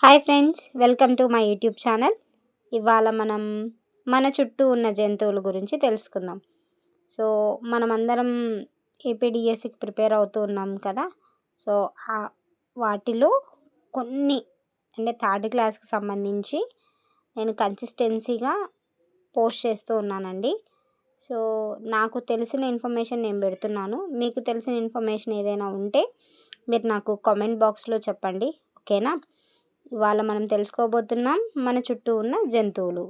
Hi friends, welcome to my YouTube channel. ఇవాళ మనం మన చుట్టూ ఉన్న జంతువుల గురించి తెలుసుకుందాం. సో మనమందరం ఏపీడిఎస్సికి ప్రిపేర్ అవుతూ ఉన్నాం కదా. సో వాటిలో కొన్ని అంటే థర్డ్ క్లాస్కి సంబంధించి నేను కన్సిస్టెన్సీగా పోస్ట్ చేస్తూ ఉన్నానండి. సో నాకు తెలిసిన ఇన్ఫర్మేషన్ నేను పెడుతున్నాను. మీకు తెలిసిన ఇన్ఫర్మేషన్ ఏదైనా ఉంటే మీరు నాకు కామెంట్ బాక్స్లో చెప్పండి, ఓకేనా. ఇవాళ మనం తెలుసుకోబోతున్నాం మన చుట్టూ ఉన్న జంతువులు.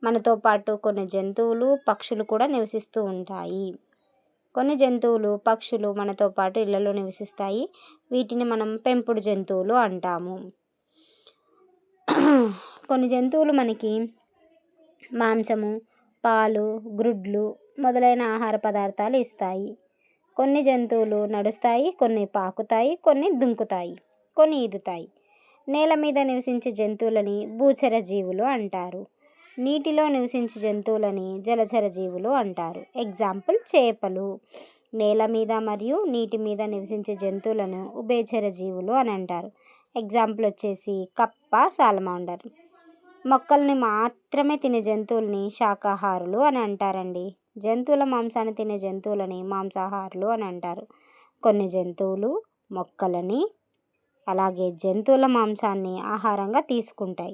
మనతో పాటు కొన్ని జంతువులు, పక్షులు కూడా నివసిస్తూ ఉంటాయి. కొన్ని జంతువులు, పక్షులు మనతో పాటు ఇళ్లలో నివసిస్తాయి. వీటిని మనం పెంపుడు జంతువులు అంటాము. కొన్ని జంతువులు మనకి మాంసము, పాలు, గ్రుడ్లు మొదలైన ఆహార పదార్థాలు ఇస్తాయి. కొన్ని జంతువులు నడుస్తాయి, కొన్ని పాకుతాయి, కొన్ని దుంకుతాయి, కొన్ని ఈదుతాయి. నేల మీద నివసించే జంతువులని భూచర జీవులు అంటారు. నీటిలో నివసించే జంతువులని జలచర జీవులు అంటారు. ఎగ్జాంపుల్ చేపలు. నేల మీద మరియు నీటి మీద నివసించే జంతువులను ఉభయచర జీవులు అని అంటారు. ఎగ్జాంపుల్ వచ్చేసి కప్ప, సాలమాండర్. మొక్కల్ని మాత్రమే తినే జంతువుల్ని శాకాహారులు అని అంటారండి. జంతువుల మాంసాన్ని తినే జంతువులని మాంసాహారులు అని అంటారు. కొన్ని జంతువులు మొక్కలని అలాగే జంతువుల మాంసాన్ని ఆహారంగా తీసుకుంటాయి.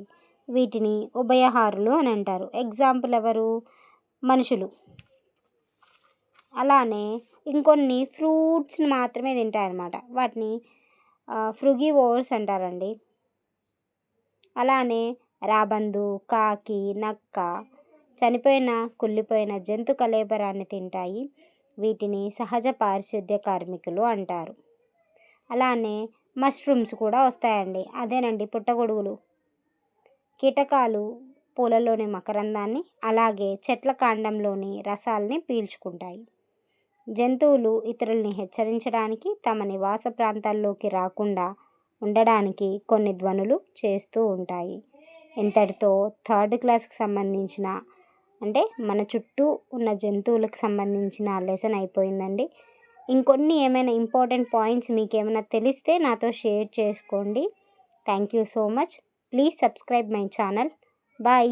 వీటిని ఉభయహారులు అని అంటారు. ఎగ్జాంపుల్ ఎవరు? మనుషులు. అలానే ఇంకొన్ని ఫ్రూట్స్ని మాత్రమే తింటాయన్నమాట. వాటిని ఫ్రూగివోర్స్ అంటారండి. అలానే రాబందు, కాకి, నక్క చనిపోయిన, కుళ్ళిపోయిన జంతు కళేబరాన్ని తింటాయి. వీటిని సహజ పారిశుద్ధ్య కార్మికులు అంటారు. అలానే మష్రూమ్స్ కూడా వస్తాయండి. అదేనండి పుట్టగొడుగులు. కీటకాలు పూలలోని మకరందాన్ని అలాగే చెట్ల కాండంలోని రసాల్ని పీల్చుకుంటాయి. జంతువులు ఇతరుల్ని హెచ్చరించడానికి, తమ నివాస ప్రాంతాల్లోకి రాకుండా ఉండడానికి కొన్ని ధ్వనులు చేస్తూ ఉంటాయి. ఇంతటితో థర్డ్ క్లాస్కి సంబంధించిన అంటే మన చుట్టూ ఉన్న జంతువులకు సంబంధించిన లెసన్ అయిపోయిందండి. ఇంకొన్ని ఏమైనా ఇంపార్టెంట్ పాయింట్స్ మీకు ఏమైనా తెలిస్తే నాతో షేర్ చేసుకోండి. Thank you so much. Please subscribe my channel. Bye.